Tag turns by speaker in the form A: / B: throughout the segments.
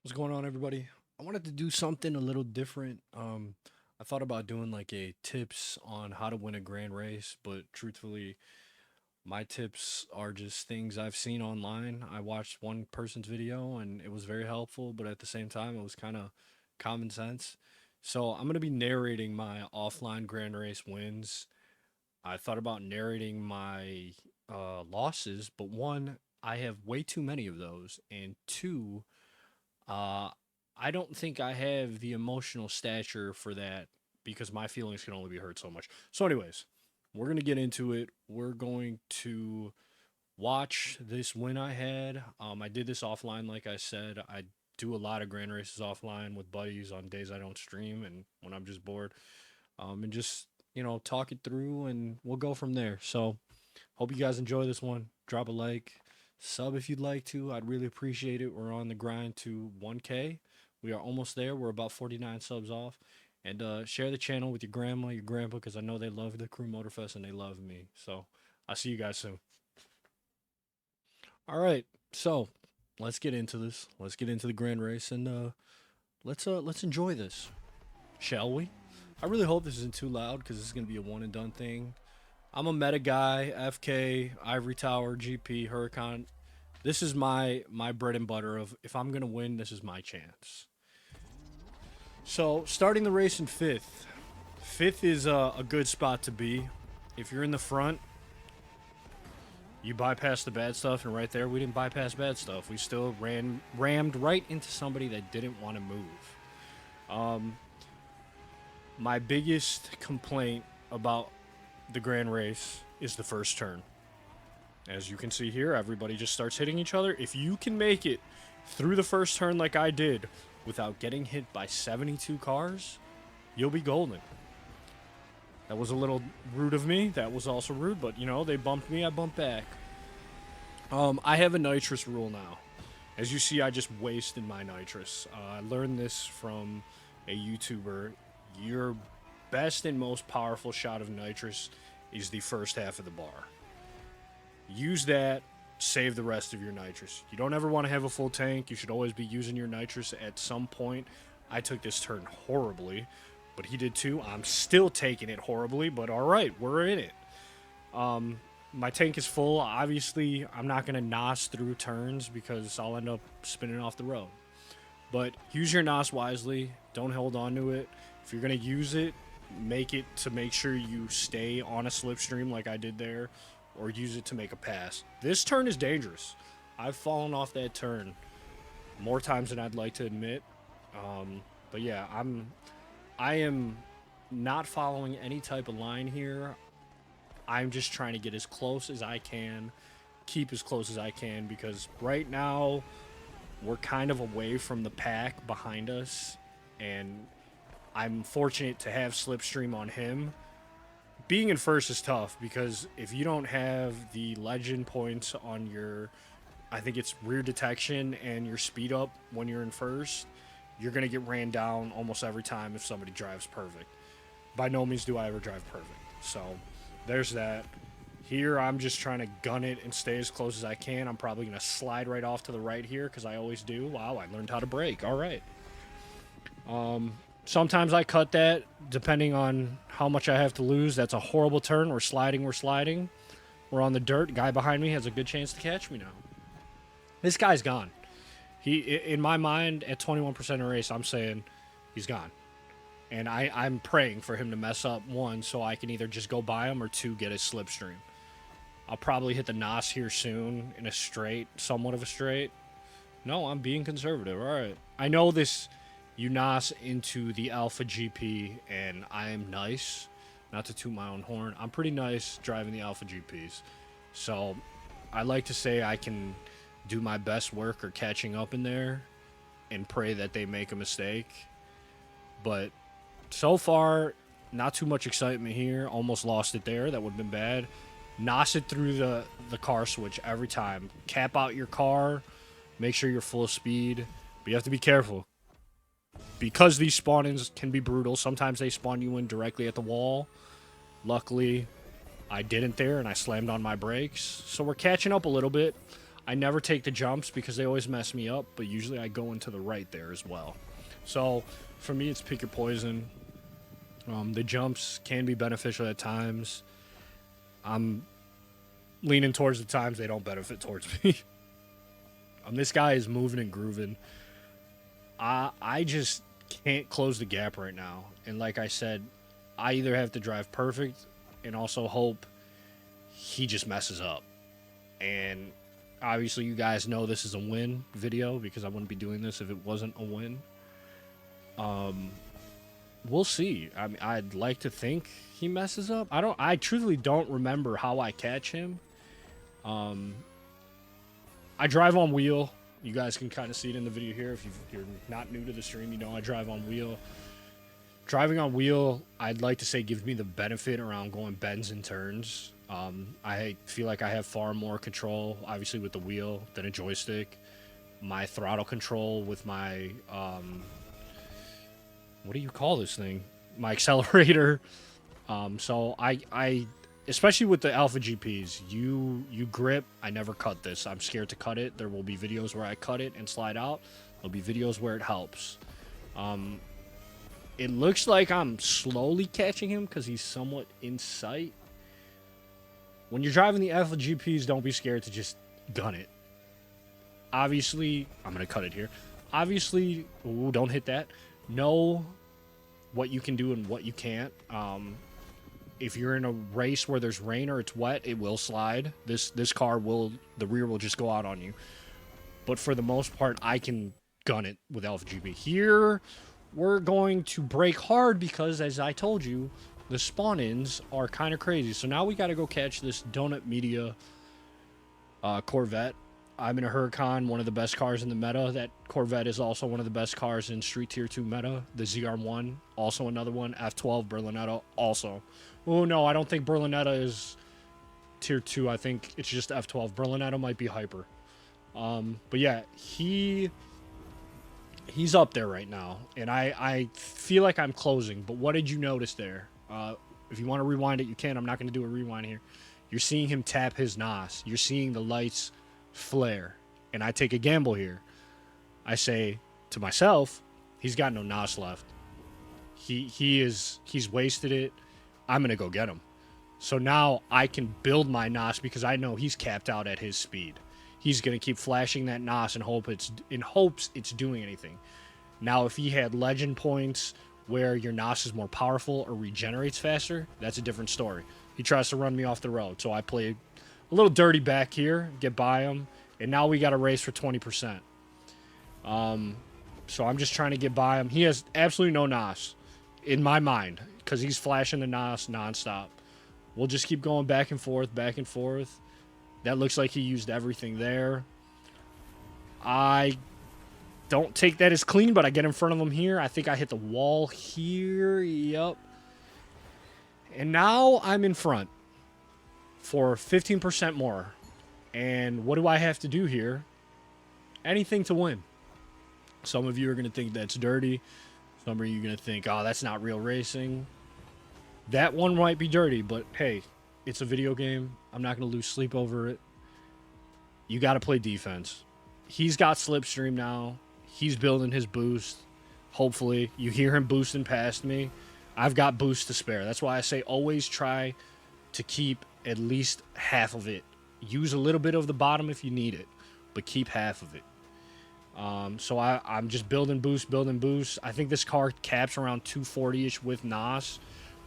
A: What's going on, everybody? I wanted to do something a little different. I thought about doing like a tips on how to win a grand race, but truthfully, my tips are just things I've seen online. I watched one person's video and it was very helpful, but at the same time, it was kind of common sense. So I'm gonna be narrating my offline grand race wins. I thought about narrating my losses, but one, I have way too many of those, and two, uh, I don't think I have the emotional stature for that because my feelings can only be hurt so much. So, anyways, we're gonna get into it. We're going to watch this win I had. I did this offline, like I said. I do a lot of grand races offline with buddies on days I don't stream and when I'm just bored. And just talk it through, and we'll go from there. So, hope you guys enjoy this one. Drop a like, sub if you'd like to. I'd really appreciate it. We're on the grind to 1K. We are almost there. We're about 49 subs off. And share the channel with your grandma, your grandpa, because I know they love the Crew Motorfest and they love me. So I'll see you guys soon. All right. So let's get into this. Let's get into the grand race and let's enjoy this, shall we? I really hope this isn't too loud because this is gonna be a one and done thing. I'm a meta guy, FK, Ivory Tower, GP, Huracan. This is my bread and butter of if I'm gonna win, this is my chance. So starting the race in fifth. Fifth is a good spot to be. If you're in the front, you bypass the bad stuff, and right there, we didn't bypass bad stuff. We still rammed right into somebody that didn't want to move. Um, my biggest complaint about the grand race is the first turn. As you can see here, everybody just starts hitting each other. If you can make it through the first turn like I did without getting hit by 72 cars, you'll be golden. That was a little rude of me. That was also rude, but they bumped me, I bumped back. I have a nitrous rule now. As you see, I just wasted my nitrous. I learned this from a YouTuber. Your best and most powerful shot of nitrous is the first half of the bar. Use that, save the rest of your nitrous. You don't ever want to have a full tank. You should always be using your nitrous at some point. I took this turn horribly, but he did too. I'm still taking it horribly, but all right, we're in it. My tank is full. Obviously, I'm not going to NOS through turns because I'll end up spinning off the road. But use your NOS wisely. Don't hold on to it. If you're going to use it, make it to make sure you stay on a slipstream like I did there, or use it to make a pass. This turn is dangerous. I've fallen off that turn more times than I'd like to admit. But yeah, I am not following any type of line here. I'm just trying to get as close as I can, keep as close as I can, because right now we're kind of away from the pack behind us, and I'm fortunate to have Slipstream on him. Being in first is tough because if you don't have the legend points on your, I think it's rear detection and your speed up when you're in first, you're going to get ran down almost every time if somebody drives perfect. By no means do I ever drive perfect. So there's that. Here, I'm just trying to gun it and stay as close as I can. I'm probably going to slide right off to the right here because I always do. Wow, I learned how to brake. All right. Sometimes I cut that depending on how much I have to lose. That's a horrible turn. We're sliding. We're on the dirt. Guy behind me has a good chance to catch me now. This guy's gone. He, in my mind, at 21% of race, I'm saying he's gone. And I'm praying for him to mess up, one, so I can either just go by him, or two, get his slipstream. I'll probably hit the NOS here soon in a straight, somewhat of a straight. No, I'm being conservative. All right. I know this, you NOS into the Alpha GP, and I am nice. Not to toot my own horn. I'm pretty nice driving the Alpha GPs. So I like to say I can do my best work or catching up in there and pray that they make a mistake. But so far, not too much excitement here. Almost lost it there. That would have been bad. NOS it through the car switch every time. Cap out your car. Make sure you're full speed. But you have to be careful. Because these spawn-ins can be brutal, sometimes they spawn you in directly at the wall. Luckily, I didn't there, and I slammed on my brakes. So we're catching up a little bit. I never take the jumps because they always mess me up, but usually I go into the right there as well. So for me, it's pick your poison. The jumps can be beneficial at times. I'm leaning towards the times they don't benefit towards me. This guy is moving and grooving. I just can't close the gap right now. And like I said, I either have to drive perfect and also hope he just messes up. And obviously, you guys know this is a win video because I wouldn't be doing this if it wasn't a win. We'll see. I mean, I'd like to think he messes up. I truthfully don't remember how I catch him. I drive on wheel. You guys can kind of see it in the video here. If you're not new to the stream, you know I drive on wheel. Driving on wheel, I'd like to say, gives me the benefit around going bends and turns. I feel like I have far more control, obviously, with the wheel than a joystick. My throttle control with my, what do you call this thing? My accelerator. So I especially with the Alpha GPs, you grip. I never cut this. I'm scared to cut it. There will be videos where I cut it and slide out. There'll be videos where it helps. It looks like I'm slowly catching him because he's somewhat in sight. When you're driving the Alpha GPs, don't be scared to just gun it. Obviously, I'm going to cut it here. Obviously, ooh, don't hit that. Know what you can do and what you can't. If you're in a race where there's rain or it's wet, it will slide. This car will, the rear will just go out on you. But for the most part, I can gun it with Alpha GP. Here, we're going to brake hard because, as I told you, the spawn-ins are kind of crazy. So now we got to go catch this AVerMedia Corvette. I'm in a Huracan, one of the best cars in the meta. That Corvette is also one of the best cars in Street Tier 2 meta. The ZR1, also another one. F12 Berlinetta, also. Oh, no, I don't think Berlinetta is Tier 2. I think it's just F12. Berlinetta might be hyper. But yeah, he's up there right now. And I feel like I'm closing. But what did you notice there? If you want to rewind it, you can. I'm not going to do a rewind here. You're seeing him tap his NOS. You're seeing the lights flare. And I take a gamble here. I say to myself, he's got no NOS left. He's wasted it. I'm going to go get him. So now I can build my NOS because I know he's capped out at his speed. He's going to keep flashing that NOS in hopes it's doing anything. Now, if he had legend points where your NOS is more powerful or regenerates faster, that's a different story. He tries to run me off the road. So I play a little dirty back here, get by him, and now we got a race for 20%. So I'm just trying to get by him. He has absolutely no NOS in my mind because he's flashing the NOS nonstop. We'll just keep going back and forth, back and forth. That looks like he used everything there. I don't take that as clean, but I get in front of him here. I think I hit the wall here. Yep. And now I'm in front for 15% more. And what do I have to do here? Anything to win. Some of you are going to think that's dirty. Some of you are going to think, oh, that's not real racing. That one might be dirty, but hey, it's a video game. I'm not going to lose sleep over it. You got to play defense. He's got slipstream now. He's building his boost. Hopefully, you hear him boosting past me. I've got boost to spare. That's why I say always try to keep at least half of it. Use a little bit of the bottom if you need it, but keep half of it. So I'm just building boost. I think this car caps around 240-ish with NOS.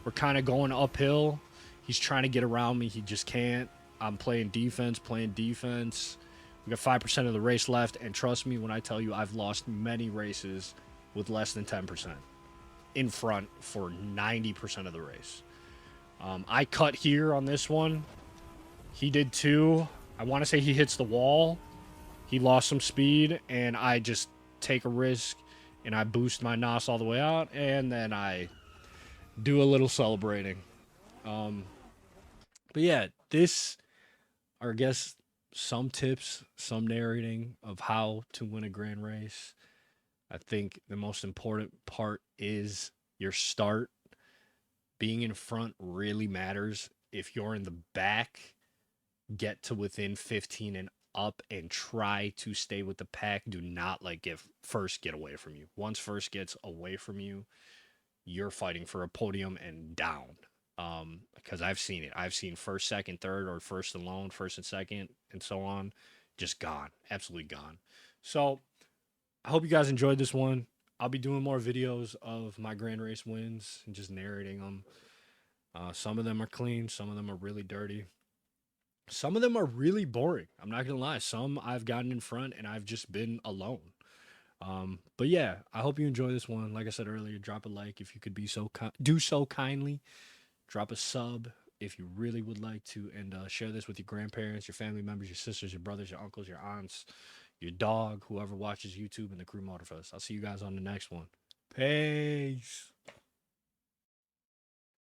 A: We're kind of going uphill. He's trying to get around me. He just can't. I'm playing defense. We got 5% of the race left, and trust me when I tell you I've lost many races with less than 10% in front for 90% of the race. I cut here on this one. He did too. I want to say he hits the wall. He lost some speed, and I just take a risk, and I boost my NOS all the way out, and then I do a little celebrating. But yeah, this, I guess, some tips, some narrating of how to win a grand race. I think the most important part is your start. Being in front really matters. If you're in the back, get to within 15 and up and try to stay with the pack. Do not let first get away from you. Once first gets away from you, you're fighting for a podium and down. Because I've seen it. I've seen first, second, third, or first alone, first and second, and so on, just gone, absolutely gone. So I hope you guys enjoyed this one. I'll be doing more videos of my grand race wins and just narrating them. Some of them are clean, some of them are really dirty. Some of them are really boring. I'm not gonna lie. Some I've gotten in front and I've just been alone. But yeah, I hope you enjoy this one. Like I said earlier, drop a like if you could be so do so kindly. Drop a sub if you really would like to, and share this with your grandparents, your family members, your sisters, your brothers, your uncles, your aunts, your dog, whoever watches YouTube, and the Crew Motorfest. I'll see you guys on the next one. Peace.